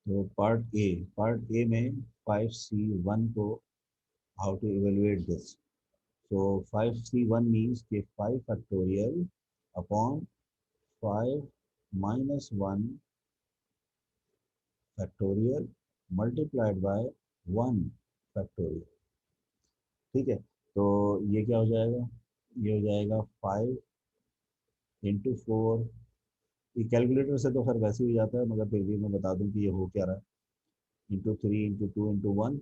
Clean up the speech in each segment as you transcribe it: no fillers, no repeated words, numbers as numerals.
तो part A में 5C1 को how to evaluate this. So 5C1 means कि 5 factorial upon 5 minus 1 factorial multiplied by 1 factorial. ठीक है, तो ये क्या हो जाएगा, ये हो जाएगा 5 into 4. ये कैलकुलेटर से तो खैर वैसे ही हो जाता है, मगर फिर भी मैं बता दूं कि ये हो क्या रहा है. ×3 ×2 ×1,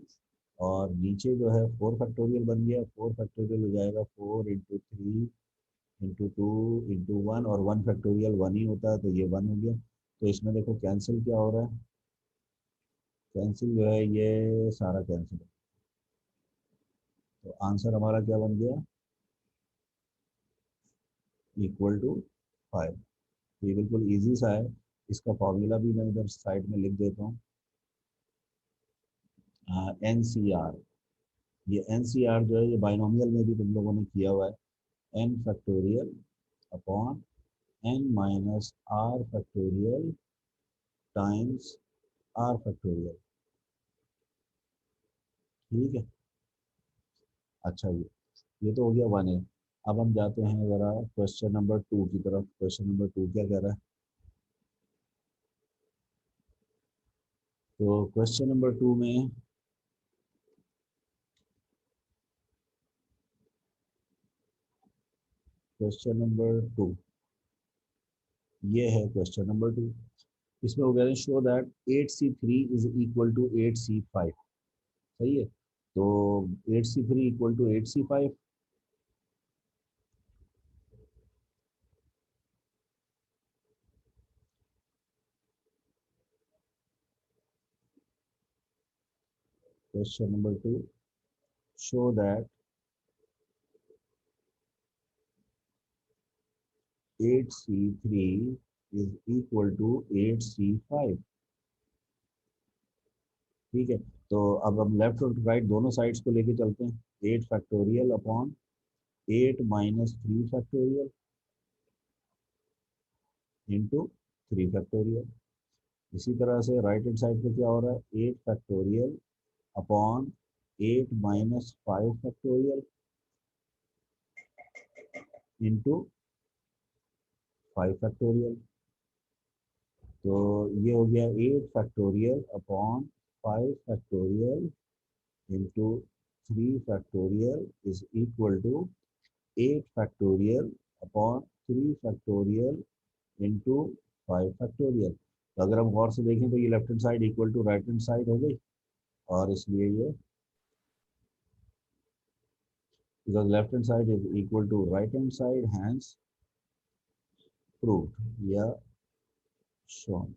और नीचे जो है 4 फैक्टोरियल बन गया. 4 फैक्टोरियल हो जाएगा 4 × 3 × 2 × 1, और 1 फैक्टोरियल 1 ही होता है, तो ये 1 हो गया. तो इसमें देखो कैंसिल क्या हो रहा है, कैंसिल जो है ये सारा कैंसिल है. तो आंसर हमारा क्या बन गया, =5. ये बिल्कुल इजी सा है. इसका फॉर्मूला भी मैं इधर साइड में लिख देता हूँ. NCR, ये NCR जो है ये बाइनोमियल में भी तुम लोगों ने किया हुआ है. n factorial upon n - r factorial times r factorial. ठीक है, अच्छा, ये तो हो गया 1A. अब हम जाते हैं ज़रा क्वेश्चन नंबर 2 की तरफ. क्वेश्चन नंबर 2 क्या कह रहा है, तो क्वेश्चन नंबर 2 में क्वेश्चन नंबर 2 ये है. क्वेश्चन नंबर 2, इसमें वो कह रहे हैं show that 8C3 is equal to 8C5. सही है, तो 8C3 equal to 8C5. Question number 2, show that 8C3 is equal to 8C5. ठीक है, तो अब हम लेफ्ट और राइट दोनों साइड्स को लेके चलते हैं. 8 factorial upon 8 minus 3 factorial into 3 factorial. इसी तरह से राइट हैंड साइड पे क्या हो रहा है, 8 factorial upon 8 minus 5 factorial into 5 factorial. तो ये हो गया 8 factorial upon 5 factorial into 3 factorial is equal to 8 factorial upon 3 factorial into 5 factorial. तो अगर हम गौर से देखें तो ये left hand side equal to right hand side हो गई, और इसलिए ये because left hand side is equal to right hand side, hence proved या shown.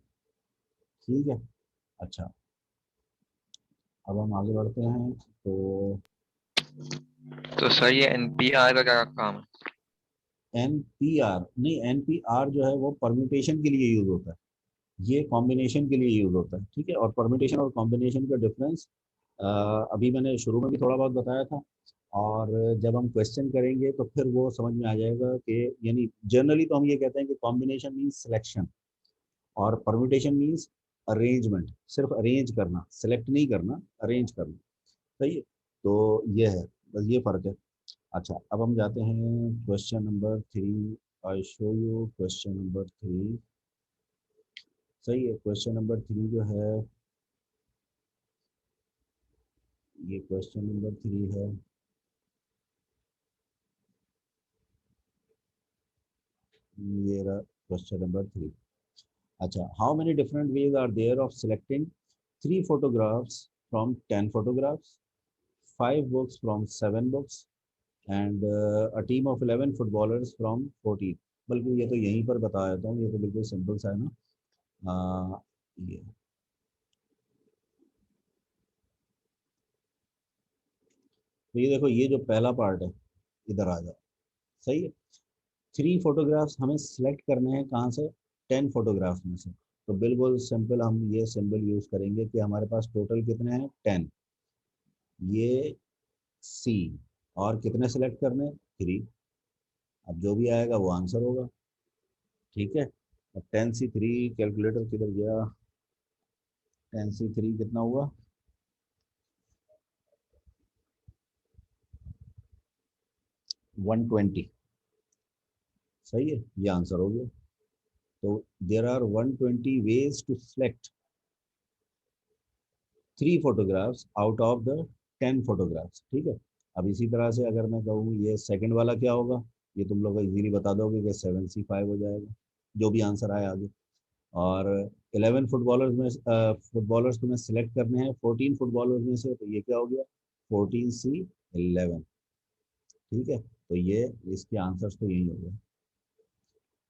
ठीक है, अच्छा, अब हम आगे बढ़ते हैं. तो सर ये NPR का क्या काम है? NPR नहीं, NPR जो है वो परम्यूटेशन के लिए यूज होता है, ये कॉम्बिनेशन के लिए यूज होता है. ठीक है, और परम्यूटेशन और कॉम्बिनेशन का डिफरेंस अभी मैंने शुरू में भी थोड़ा बहुत बताया था, और जब हम क्वेश्चन करेंगे तो फिर वो समझ में आ जाएगा कि यानी जनरली तो हम ये कहते हैं कि कॉम्बिनेशन मीन्स सिलेक्शन, और परम्यूटेशन मीन्स अरेंजमेंट. सिर्फ अरेंज करना, सेलेक्ट नहीं करना, अरेंज करना. सही है, तो ये है, बस ये फर्क है. अच्छा, अब हम जाते हैं question number 3. I show you question number 3. सही है, क्वेश्चन नंबर 3 जो है, ये क्वेश्चन नंबर 3 है. ये रहा क्वेश्चन नंबर 3. अच्छा, how many different ways are there of selecting 3 photographs from 10 photographs, 5 books from 7 books, and a team of 11 footballers from 14. बल्कि ये तो यहीं पर बता देता हूँ, ये तो बिल्कुल सिंपल सा है ना. ये तो ये देखो, ये जो पहला पार्ट है, इधर आ जाओ. सही है, 3 फोटोग्राफ्स हमें सिलेक्ट करने हैं कहाँ से, 10 फोटोग्राफ्स में से. तो बिल्कुल सिंपल हम ये सिंबल यूज करेंगे कि हमारे पास टोटल कितने हैं, 10. ये सी, और कितने सेलेक्ट करने, 3. अब जो भी आएगा वो आंसर होगा. ठीक है, अब 10C3 कैलकुलेटर किधर गया, 10C3 कितना हुआ? 120। सही है, ये आंसर हो गया। तो there are 120 ways to select 3 photographs out of the 10 photographs. ठीक है, अब इसी तरह से अगर मैं कहूँ ये सेकंड वाला क्या होगा, ये तुम लोग इजीली बता दोगे कि 7C5 हो जाएगा, जो भी आंसर आया आगे। और 11 फुटबॉलर्स तुम्हें सिलेक्ट करने हैं 14 फुटबॉलर्स में से, तो ये क्या हो गया? 14C11। ठीक है, तो ये इसके आंसर्स तो यही हो गए।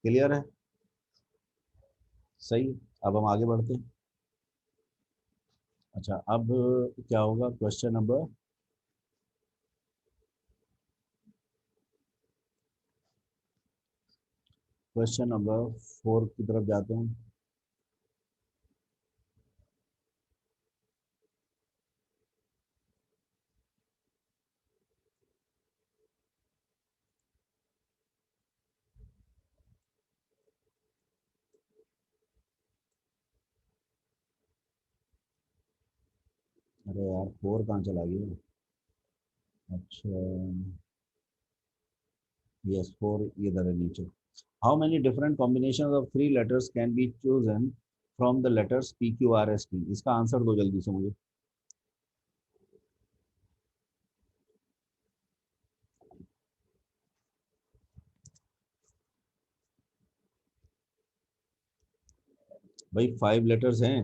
क्लियर है? सही। अब हम आगे बढ़ते हैं। अच्छा, अब क्या होगा? क्वेश्चन नंबर 4 की तरफ जाते हैं। अरे यार, 4 कहाँ चला गया? अच्छा, यस, 4 इधर है नीचे। How many different combination of 3 letters can be chosen from the letters PQRST? इसका आंसर दो जल्दी से मुझे। भाई 5 लेटर्स हैं,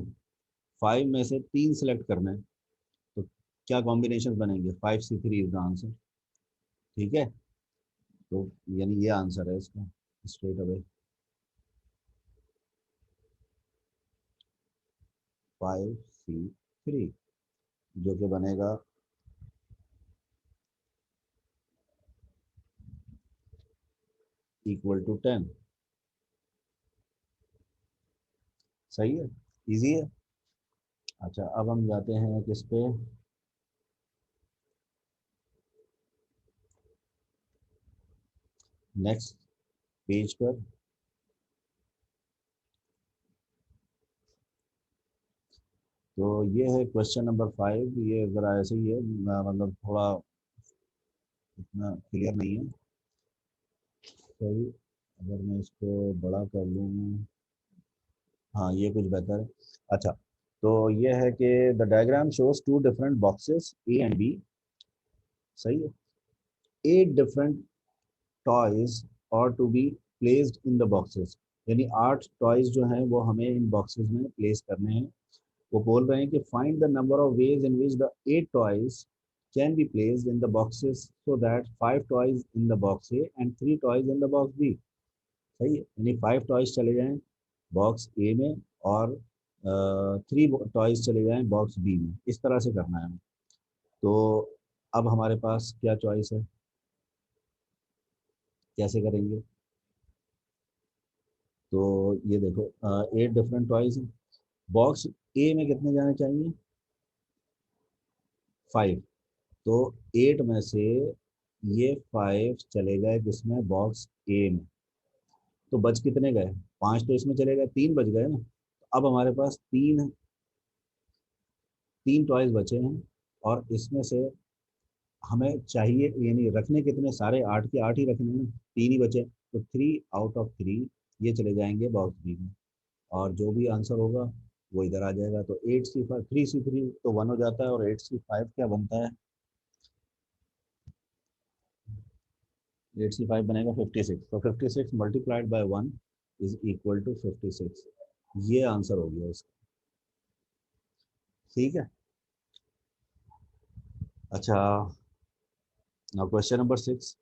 5 में से 3 सेलेक्ट करना है, तो क्या कॉम्बिनेशन बनेंगे? 5C3 is the answer. ठीक है, तो यानी ये आंसर है इसका, स्ट्रेट अवे 5C3, जो कि बनेगा =10। सही है, इजी है। अच्छा, अब हम जाते हैं किस पे? नेक्स्ट पेज पर। तो ये है क्वेश्चन नंबर 5। ये ज़रा ऐसे ही है, मतलब थोड़ा इतना क्लियर नहीं है। सही, अगर मैं इसको बड़ा कर लूँ, हाँ ये कुछ बेहतर है। अच्छा, तो ये है कि the diagram shows 2 different boxes A and B। सही है। 8 different toys are to be placed in the boxes, यानी 8 टॉयज जो हैं वो हमें इन बॉक्सेस में प्लेस करने हैं। वो बोल रहे हैं कि find the number of ways in which the 8 toys can be placed in the boxes so that 5 toys in the box A and 3 toys in the box B. सही है, यानी 5 टॉयज चले जाएं बॉक्स ए में, और 3 टॉयज चले जाएं box B में। इस तरह से करना है हमें। तो अब हमारे पास क्या चॉइस है, कैसे करेंगे? तो ये देखो, 8 डिफरेंट टॉयज हैं। बॉक्स ए में कितने जाने चाहिए? 5। तो 8 में से ये 5 चले गए किसमें? बॉक्स ए में। तो बच कितने गए? 5 तो इसमें चले गए, 3 बच गए ना। अब हमारे पास तीन टॉयज बचे हैं, और इसमें से हमें चाहिए, यानी रखने कितने? सारे 8 के 8 ही रखने हैं ना, 3 ही बचे। तो 3 आउट ऑफ 3 ये चले जाएंगे बॉक्स बी में, और जो भी आंसर होगा वो इधर आ जाएगा। तो 8C5, 3C3 तो 1 हो जाता है, और 8C5 क्या बनता है? 8C5 बनेगा 56। तो 56 multiplied by 1 is equal to 56। ये आंसर हो गया इसका। ठीक है। अच्छा, now question number 6।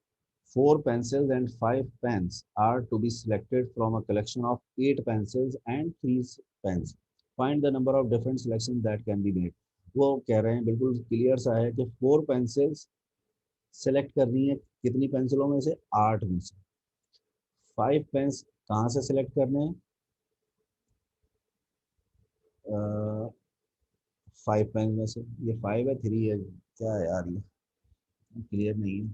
4 pencils and 5 pens are to be selected from a collection of 8 pencils and 3 pens. Find the number of different selections that can be made. वो कह रहे हैं, बिल्कुल क्लियर सा है कि 4 पेंसिल्स सेलेक्ट करनी है, कितनी पेंसिलों में से? 8 में से। 5 पेन्स कहाँ से सेलेक्ट करने हैं? 5 पेन में से। ये 5 है, 3 है, क्या है यार, ये क्लियर नहीं है।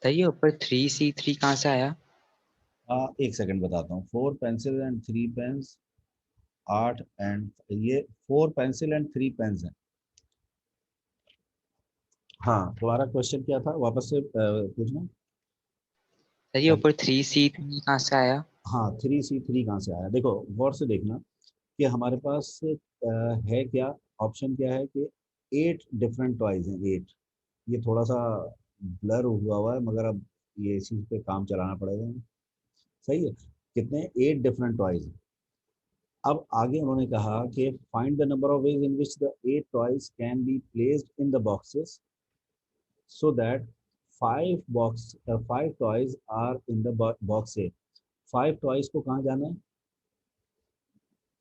सर ये ऊपर 3C3 कहाँ से आया? एक सेकंड बताता हूँ। 4 पेंसिल एंड 3 पेन्स, 8 एंड ये 4 पेंसिल एंड 3 पेन्स है। हाँ, तुम्हारा क्वेश्चन क्या था, वापस से पूछना। सर ये ऊपर 3C3 कहाँ से आया? हाँ, 3C3 कहाँ से आया, देखो गौर से देखना कि हमारे पास है क्या, ऑप्शन क्या है कि 8 डिफरेंट टॉयज हैं, 8। ये थोड़ा सा ब्लर हुआ है, मगर अब ये इसी पे काम चलाना पड़ेगा। सही है, कितने, 8 डिफरेंट टॉयज हैं। अब आगे उन्होंने कहा कि find the number of ways in which the 8 toys can be placed in the boxes so that 5 toys are in the box A। 5 toys को कहाँ जाना है,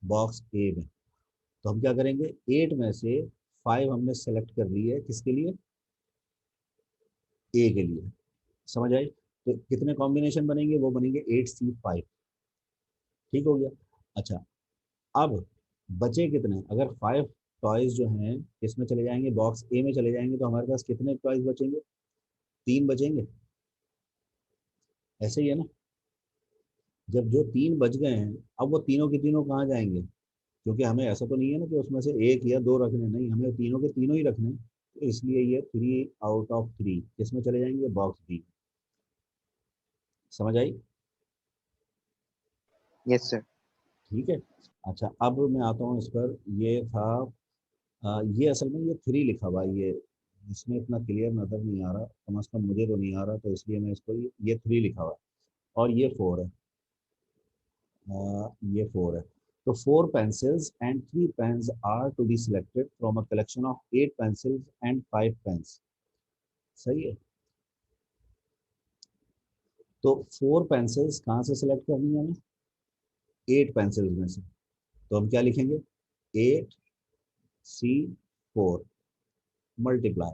बॉक्स ए में। तो हम क्या करेंगे, 8 में से 5 हमने सेलेक्ट कर ली है, किसके लिए, ए के लिए। समझ आई? तो कितने कॉम्बिनेशन बनेंगे, वो बनेंगे 8C5। ठीक हो गया। अच्छा, अब बचे कितने, अगर 5 टॉयज जो हैं इसमें चले जाएंगे, बॉक्स ए में चले जाएंगे, तो हमारे पास कितने टॉयज बचेंगे, 3 बचेंगे। ऐसे ही है ना। जब जो 3 बच गए हैं, अब वो तीनों के तीनों कहाँ जाएंगे, क्योंकि हमें ऐसा तो नहीं है ना कि उसमें से 1 या 2 रखने, नहीं, हमें तीनों के तीनों ही रखने। तो इसलिए ये 3 आउट ऑफ 3 किसमें चले जाएंगे, बॉक्स बी। समझ आई? Yes sir. ठीक है। अच्छा, अब मैं आता हूँ इस पर, ये था ये असल में ये 3 लिखा हुआ है, ये इसमें इतना क्लियर नजर नहीं आ रहा, कम से कम मुझे तो नहीं आ रहा, तो इसलिए मैं इसको ये 3 लिखा हुआ है, और ये 4 है। ये 4 है। तो 4 pencils and 3 pens are to be selected from a collection of 8 pencils and 5 pens। सही है। तो 4 पेंसिल्स कहाँ से सिलेक्ट करनी है हमें, 8 पेंसिल्स में से। तो हम क्या लिखेंगे, 8C4 मल्टीप्लाई,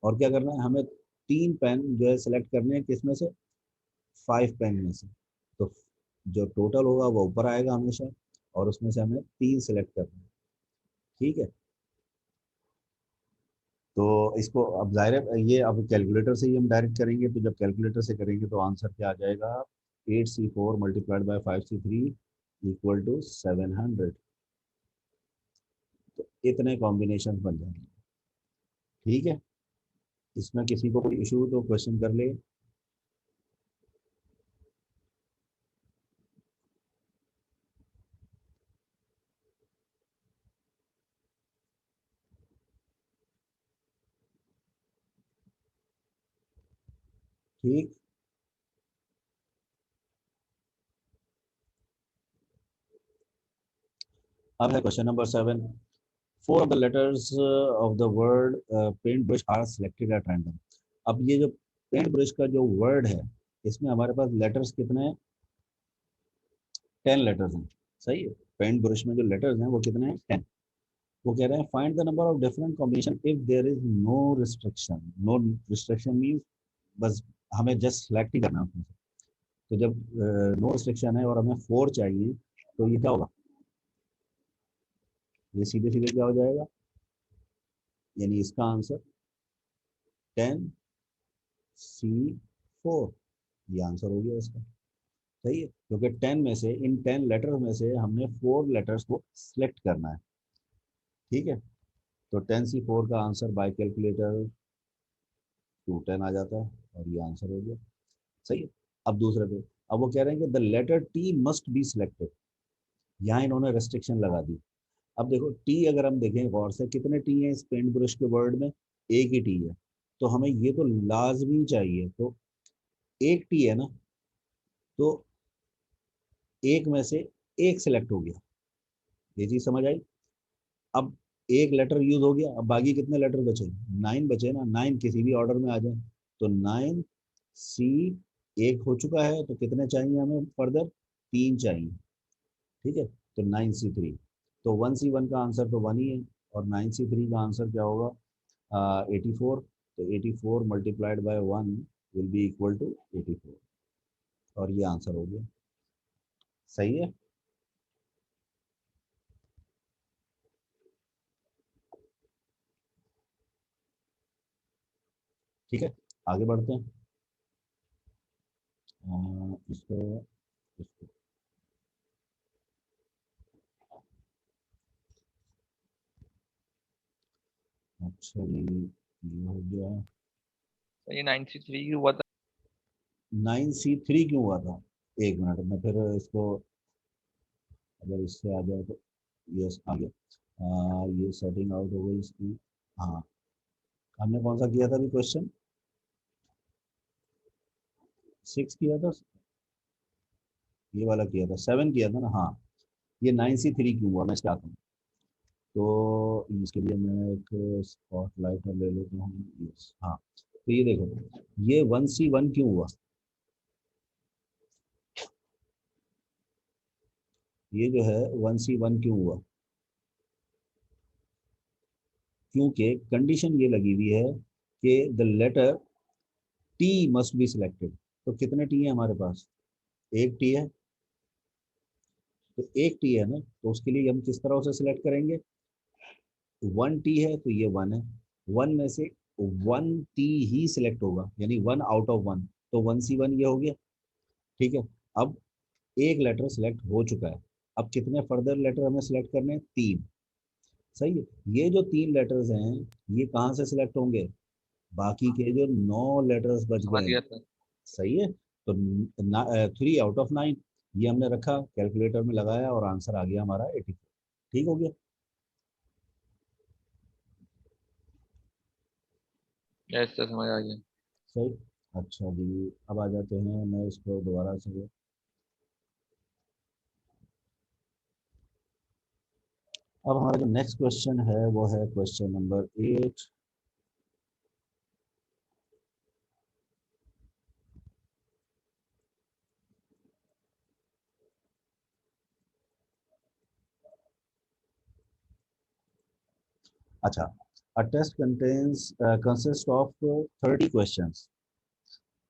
और क्या करना है हमें, 3 पेन जो है सिलेक्ट करने हैं, किसमें से, 5 पेन में से। तो जो टोटल होगा वो ऊपर आएगा हमेशा, और उसमें से हमें 3 सिलेक्ट करना है। ठीक है। तो इसको अब जाहिर है, ये अब कैलकुलेटर से ही हम डायरेक्ट करेंगे, तो जब कैलकुलेटर से करेंगे तो आंसर क्या आ जाएगा, 8C4 multiplied by 5C3 equal to 700। तो इतने कॉम्बिनेशन बन जाएंगे। ठीक है। इसमें किसी को कोई इशू तो क्वेश्चन कर ले। ठीक। अब है question number 7। 4 of the letters of the word paintbrush are selected at random। अब ये जो पेंट ब्रश का जो वर्ड है, इसमें हमारे पास लेटर्स कितने हैं, 10 लेटर्स हैं। सही है। पेंट ब्रश में जो लेटर्स हैं वो कितने हैं, 10। वो कह रहे हैं find the number of different combination if there is no restriction. No restriction means बस हमें जस्ट सेलेक्ट ही करना है उसमें से। तो जब नो रिस्ट्रिक्शन है और हमें 4 चाहिए, तो ये क्या होगा, ये सीधे सीधे क्या हो जाएगा, यानी इसका आंसर 10C4, ये आंसर हो गया इसका। सही है, क्योंकि 10 में से, इन 10 लेटर्स में से हमने 4 लेटर्स को सिलेक्ट करना है। ठीक है। तो 10C4 का आंसर बाय कैलकुलेटर 210 आ जाता है, और ये आंसर हो गया। सही है। अब दूसरे पे, अब वो कह रहे हैं कि the letter T must be selected. यहाँ इन्होंने रेस्ट्रिक्शन लगा दी। अब देखो टी, अगर हम देखें गौर से, कितने टी हैं इस पेंट ब्रश के वर्ड में, एक ही टी है। तो हमें ये तो लाजमी चाहिए, तो एक टी है ना, तो एक में से एक सिलेक्ट हो गया। ये चीज समझ आई? अब एक लेटर यूज हो गया, अब बाकी कितने लेटर बचे, 9 बचे ना, 9 किसी भी ऑर्डर में आ जाए। तो 9C एक हो चुका है, तो कितने चाहिए हमें फर्दर, 3 चाहिए। ठीक है। तो 9C3, तो 1C1 का आंसर तो 1 ही है, और 9C3 का आंसर क्या होगा, 84। तो 84 multiplied by 1 will be equal to 84, और ये आंसर हो गया। सही है। ठीक है, आगे बढ़ते हैं। इसको इसको अच्छा जी, ये हो गया। सर ये 9C3 हुआ था। 9C3 क्यों हुआ था? एक मिनट में फिर इसको, अगर इससे आ जाए तो, यस आ गया। ये सेटिंग आउट हो गई इसकी। हाँ, हमने कौन सा किया था अभी क्वेश्चन? 6 किया था, ये वाला किया था, 7 किया था ना। हाँ, ये 9C3 क्यों हुआ, मैं स्टार्ट हूँ। तो इसके लिए मैं एक स्पॉट लाइटर ले लेता हूँ। यस, हाँ, तो ये देखो, ये 1C1 क्यों हुआ? ये जो है 1C1 क्यों हुआ? क्योंकि कंडीशन ये लगी हुई है कि the letter T must be selected. तो कितने टी है हमारे पास? एक टी है। तो एक टी है ना, तो उसके लिए हम किस तरह उसे सिलेक्ट करेंगे? 1 टी है तो ये 1 है, 1 में से 1 टी ही सिलेक्ट होगा, यानी 1 आउट ऑफ 1। तो 1C1 ये हो गया। ठीक है। अब एक लेटर सिलेक्ट हो चुका है, अब कितने फर्दर लेटर हमें सिलेक्ट करने हैं? 3। सही है। ये जो 3 लेटर्स हैं, ये कहाँ से सिलेक्ट होंगे? बाकी के जो 9 लेटर्स बच समझ गए गया हैं। सर। सही है। तो 3 आउट ऑफ 9 ये हमने रखा, कैलकुलेटर में लगाया और आंसर आ गया हमारा 84। ठीक हो गया। यस सर, समझ आ गया। सही। अच्छा जी, अब आ जाते हैं, मैं इसको दोबारा से, अब हमारा जो नेक्स्ट क्वेश्चन है वो है क्वेश्चन नंबर 8। अच्छा, a test contains consist of 30 questions.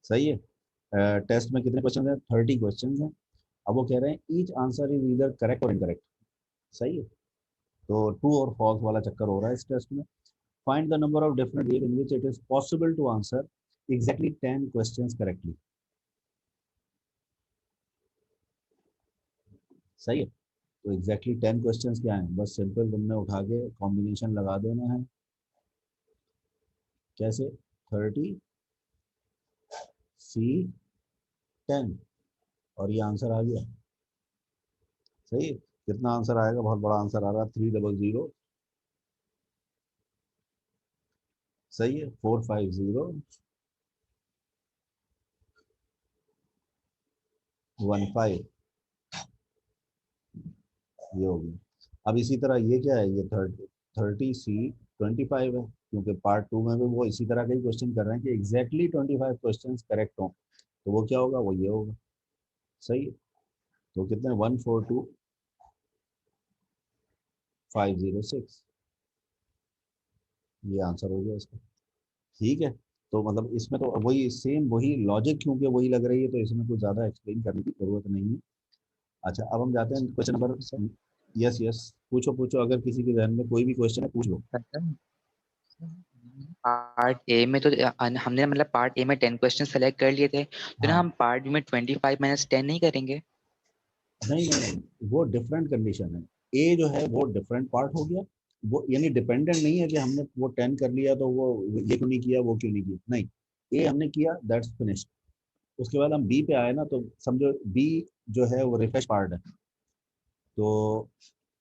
सही है। टेस्ट में कितने क्वेश्चन हैं? 30 क्वेश्चन हैं। अब वो कह रहे हैं ईच आंसर इज इधर करेक्ट और इनकरेक्ट। सही है। तो ट्रू और फॉल्स वाला चक्कर हो रहा है इस टेस्ट में। Find the number of different way in which it is possible to answer exactly 10 questions correctly. सही है। तो एग्जैक्टली 10 क्वेश्चंस क्या हैं? बस सिंपल तुमने उठा के कॉम्बिनेशन लगा देना है। कैसे? 30C10, और ये आंसर आ गया। सही है। कितना आंसर आएगा? बहुत बड़ा आंसर आ रहा है, 300। सही है, 45015। ये हो गया। अब इसी तरह ये क्या है? ये 30C25 है, क्योंकि पार्ट 2 में भी वो इसी तरह के ही क्वेश्चन कर रहे हैं कि एग्जैक्टली 25 क्वेश्चन करेक्ट हों। तो वो क्या होगा? वो ये होगा। सही है। तो कितने? 142506। ये आंसर हो गया इसका। ठीक है। तो मतलब इसमें तो वही सेम वही लॉजिक, क्योंकि वही लग रही है, तो इसमें कुछ ज़्यादा एक्सप्लेन करने की जरूरत नहीं है। अच्छा, अब हम जाते हैं question number. Sir yes yes, पूछो पूछो, अगर किसी के ध्यान में कोई भी क्वेश्चन है पूछ लो। पार्ट ए में तो हमने मतलब पार्ट ए में 10 क्वेश्चन सेलेक्ट कर लिए थे, तो ना हाँ, हम पार्ट बी में 25 - 10 नहीं करेंगे? नहीं नहीं नहीं, वो डिफरेंट कंडीशन है। ए जो है वो डिफरेंट पार्ट हो गया। वो यानी डिपेंडेंट नहीं है कि हमने वो 10 कर लिया तो वो ये क्यों नहीं किया, वो क्यों नहीं किया, नहीं। ए हमने किया, दैट्स फिनिश्ड। उसके बाद हम बी पे आए ना, तो समझो बी जो है वो रिफ्रेश पार्ट है। तो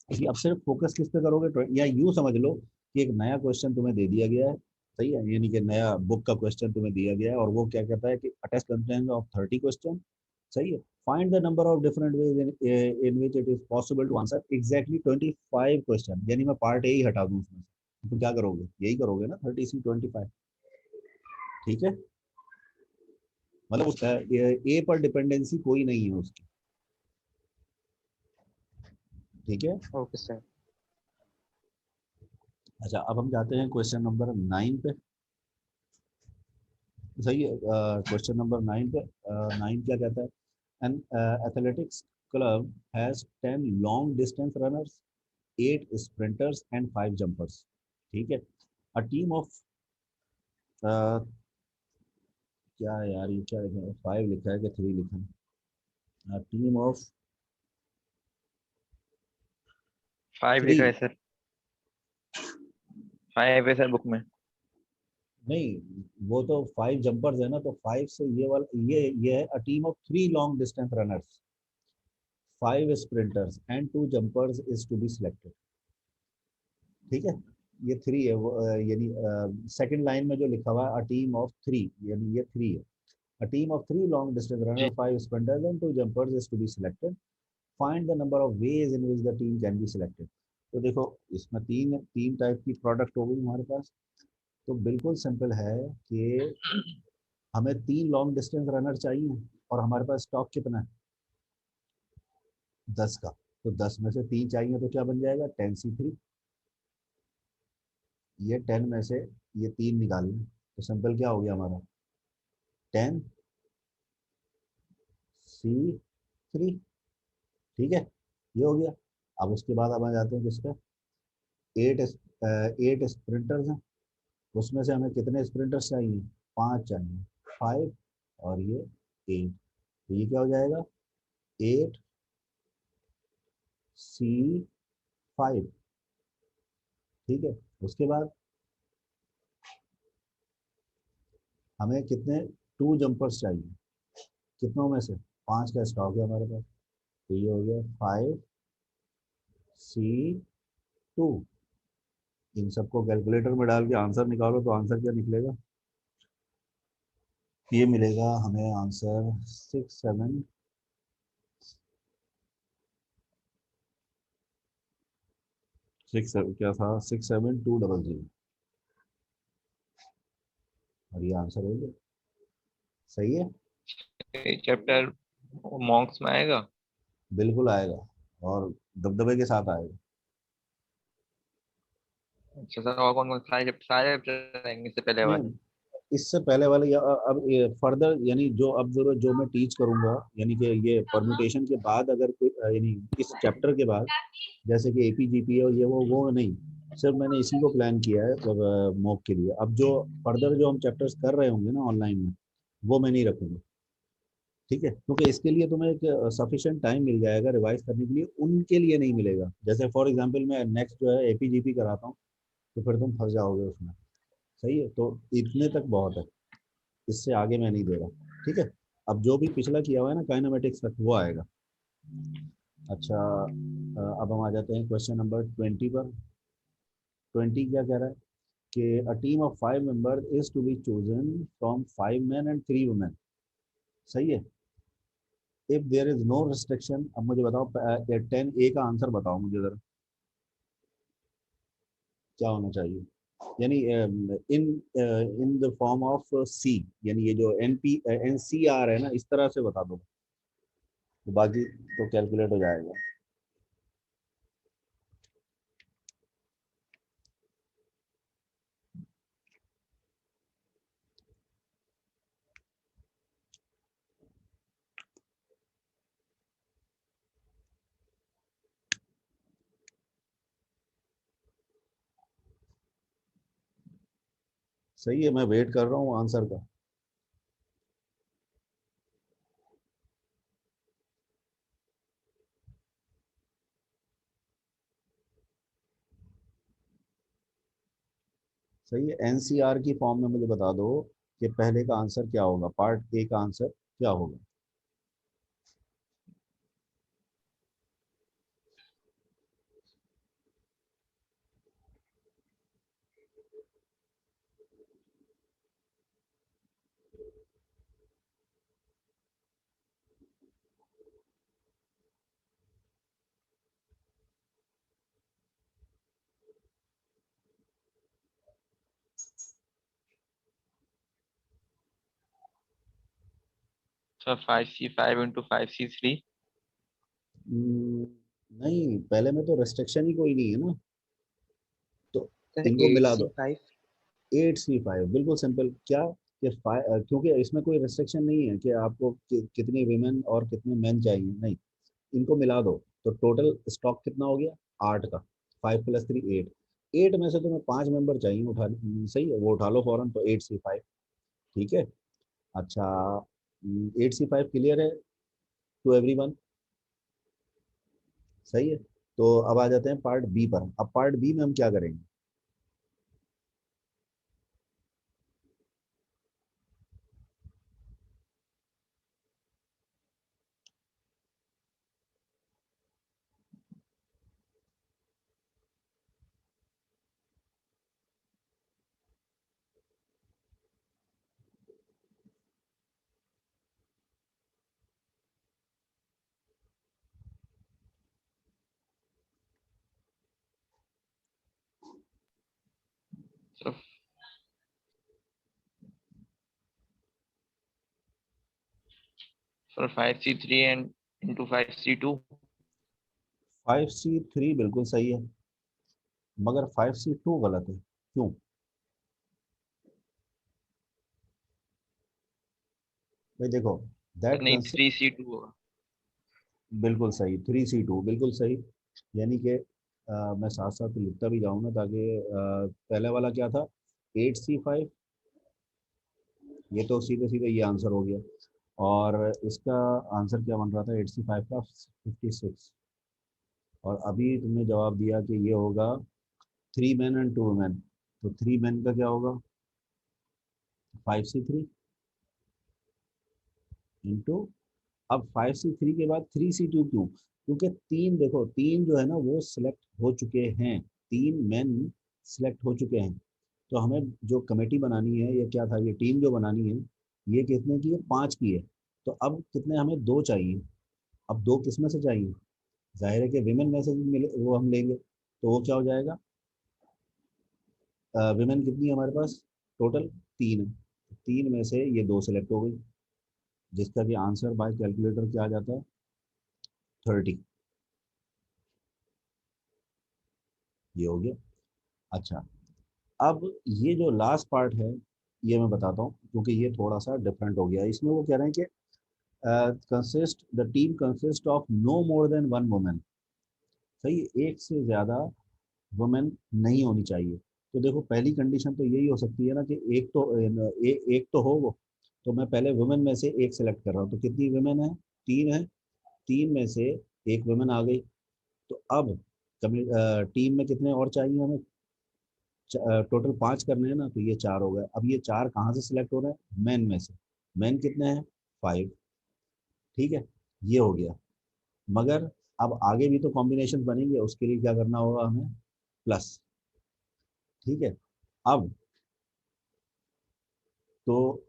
इसलिए अब सिर्फ फोकस किस पे करोगे? या यूँ समझ लो कि एक नया क्वेश्चन तुम्हें दे दिया गया है। सही है, यानी कि नया बुक का क्वेश्चन तुम्हें दिया गया है, और वो क्या कहता है कि अटेस्ट कंटेंट ऑफ 30 क्वेश्चन। सही है। Find the number of different ways in which it is possible to answer exactly 25 question. यानी मैं पार्ट ए ही हटा दूँ उसमें से, तो क्या करोगे? यही करोगे ना, 30C25। ठीक है। मतलब उसका ए पर डिपेंडेंसी कोई नहीं है उसकी। ठीक है। Okay sir. अच्छा, अब हम जाते हैं क्वेश्चन नंबर 9 पे। सही है। क्वेश्चन नंबर 9 पे, 9 क्या कहता है? An athletics club has 10 long distance runners, 8 sprinters and 5 jumpers. ठीक है। अ टीम ऑफ क्या यार, ये क्या लिखा है, 5 लिखा है कि 3 लिखा है? टीम ऑफ 5 लिखा 3। है सर, 5 है सर बुक में। नहीं, वो तो 5 जंपर्स है ना, तो 5 से ये वाला, ये है a team of 3 long distance runners, 5 sprinters and 2 jumpers is to be selected. ठीक है, ये 3 है वो, यानी सेकंड लाइन में जो लिखा हुआ है अ टीम ऑफ 3, यानी ये 3 है। A team of 3 long distance runner, जी 5 sprinters and 2 jumpers is to be selected. Find the number of ways in which the team can be selected. तो देखो, इसमें तीन तीन टाइप की प्रोडक्ट हो गई हमारे पास। तो बिल्कुल सिंपल है कि हमें 3 लॉन्ग डिस्टेंस रनर चाहिए और हमारे पास स्टॉक कितना है, 10 का। तो 10 में से 3 चाहिए तो क्या बन जाएगा, 10C3। ये 10 में से ये 3 निकालना, तो सिंपल क्या हो गया हमारा, 10C3। ठीक है, ये हो गया। अब उसके बाद अब आ जाते हैं किस पे, 8 स्प्रिंटर्स हैं, उसमें से हमें कितने स्प्रिंटर्स चाहिए, 5 चाहिए, 5 और ये 8। तो ये क्या हो जाएगा, 8C5। ठीक है, उसके बाद हमें कितने 2 जंपर्स चाहिए, कितनों में से, 5 का स्टॉक है हमारे पास। तो ये हो गया 5C2। इन सबको कैलकुलेटर में डाल के आंसर निकालो, तो आंसर क्या निकलेगा, ये मिलेगा हमें आंसर 6 7 6 क्या था, 67200। और ये आंसर हो गया। सही है, चैप्टर मॉन्क्स में आएगा। बिल्कुल आएगा, और दबदबे के साथ आएगा। अच्छा सर, और कौन कौन सारे चैप्टर आएंगे इससे पहले नहीं, वाले? इससे पहले वाले या अब फर्दर, यानी जो अब जो मैं टीच करूंगा, यानी कि ये परम्यूटेशन के बाद अगर कोई यानी इस चैप्टर के बाद, जैसे कि एपीजीपी और ये वो नहीं, सिर्फ मैंने इसी को प्लान किया है मॉक के लिए। अब जो फर्दर जो हम चैप्टर्स कर रहे होंगे ना ऑनलाइन में, वो मैं नहीं रखूंगा। ठीक है, क्योंकि इसके लिए तुम्हें एक सफिशिएंट टाइम मिल जाएगा रिवाइज करने के लिए, उनके लिए नहीं मिलेगा। जैसे फॉर एग्जांपल मैं नेक्स्ट जो है एपीजीपी कराता हूँ, तो फिर तुम फंस जाओगे उसमें। सही है, तो इतने तक बहुत है, इससे आगे मैं नहीं दे रहा। ठीक है, अब जो भी पिछला किया हुआ है ना काइनेमेटिक्स तक, वो आएगा। अच्छा, अब हम आ जाते हैं क्वेश्चन नंबर 20 पर। 20 क्या कह रहा है कि a team of 5 members is to be chosen from 5 men and 3 women. सही है, if there is no restriction. अब मुझे बताओ 10A का आंसर बताओ मुझे जरा, क्या होना चाहिए, यानी इन इन द फॉर्म ऑफ सी, यानी ये जो NCR है ना, इस तरह से बता दो, तो बाकी तो कैलकुलेट हो जाएगा। सही है, मैं वेट कर रहा हूँ आंसर का। सही है, NCR की फॉर्म में मुझे बता दो कि पहले का आंसर क्या होगा, पार्ट A का आंसर क्या होगा। Sir 5C5 × 5C3। हम्म, नहीं, पहले में तो रेस्ट्रिक्शन ही कोई नहीं है ना, तो सर इनको एट मिला सी दो। फाइव 8C5 बिल्कुल सिंपल। क्या कि क्योंकि इसमें कोई रेस्ट्रिक्शन नहीं है कि आपको कितनी वीमेन और कितने मेन चाहिए, नहीं, इनको मिला दो। तो टोटल स्टॉक कितना हो गया, 8 का, 5 + 3 8। 8 में से तुम्हें 5 मेंबर चाहिए, सही है, वो उठा लो फौरन, तो 8C5। ठीक है, अच्छा, 8C5 क्लियर है टू एवरीवन? सही है। तो अब आ जाते हैं पार्ट बी पर। अब पार्ट बी में हम क्या करेंगे? So for 5C3 and into 5C2. 5C3 बिल्कुल सही है, मगर 5C2 गलत है। क्यों? भाई देखो, तो दैट नहीं कंसेप्ट 3C2 होगा। बिल्कुल सही, 3C2 बिल्कुल सही। यानी कि मैं साथ साथ लिखता भी जाऊँ ना, ताकि पहले वाला क्या था? 8C5, ये तो सीधे सीधे ये आंसर हो गया। और इसका आंसर क्या बन रहा था 8C5 का? 56। और अभी तुमने जवाब दिया कि ये होगा 3 men and 2 women, तो 3 men का क्या होगा? 5C3 इंटू, अब 5C3 के बाद 3C2 क्यों? क्योंकि तीन, देखो तीन जो है ना वो सिलेक्ट हो चुके हैं, 3 men सिलेक्ट हो चुके हैं। तो हमें जो कमेटी बनानी है, ये क्या था, ये टीम जो बनानी है, ये कितने की है? 5 की है। तो अब कितने हमें? 2 चाहिए। अब 2 किस में से चाहिए? जाहिर है कि विमेन में से भी मिले, वो हम लेंगे। तो वो क्या हो जाएगा? विमेन कितनी है हमारे पास? टोटल 3 है। 3 में से ये 2 सेलेक्ट हो गई, जिसका कि आंसर बाय कैलकुलेटर क्या आ जाता है? 30। ये हो गया। अच्छा, अब ये जो लास्ट पार्ट है, ये मैं बताता हूँ, क्योंकि ये थोड़ा सा डिफरेंट हो गया। इसमें वो कह रहे हैं कि consist the team consist of no more than 1 women. सही है, एक से ज़्यादा वुमेन नहीं होनी चाहिए। तो देखो, पहली कंडीशन तो यही हो सकती है ना कि एक तो एक तो हो वो। तो मैं पहले वुमेन में से एक सेलेक्ट कर रहा हूँ, तो कितनी वुमेन है? 3 है। 3 में से एक वुमेन आ गई। तो अब टीम में कितने और चाहिए हमें? टोटल 5 करने हैं ना, तो ये 4 हो गए। अब ये 4 कहाँ से सिलेक्ट हो रहे हैं? मैन में से। मैन कितने हैं? 5। ठीक है, ये हो गया। मगर अब आगे भी तो कॉम्बिनेशन बनेंगे, उसके लिए क्या करना होगा हमें? प्लस। ठीक है। अब तो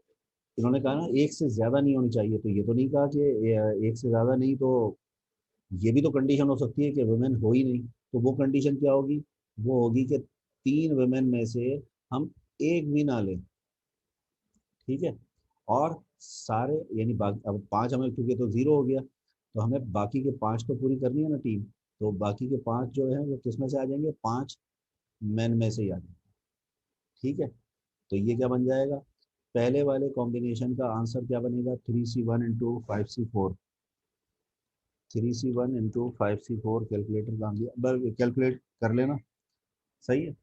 इन्होंने कहा ना एक से ज्यादा नहीं होनी चाहिए, तो ये तो नहीं कहा कि एक से ज्यादा नहीं, तो ये भी तो कंडीशन हो सकती है कि वुमेन हो ही नहीं। तो वो कंडीशन क्या होगी? वो होगी कि 3 वुमेन में से हम एक भी ना लें। ठीक है। और सारे, यानी बाकी अब 5 हमें, क्योंकि तो 0 हो गया, तो हमें बाकी के 5 तो पूरी करनी है ना टीम। तो बाकी के 5 जो है वो किस में से आ जाएंगे? 5 मैन में से ही आ जाएंगे। ठीक है। तो ये क्या बन जाएगा? पहले वाले कॉम्बिनेशन का आंसर क्या बनेगा? 3C1 into 5C4। 3C1 into 5C4, calculator काम दिया, कैलकुलेट कर लेना। सही है।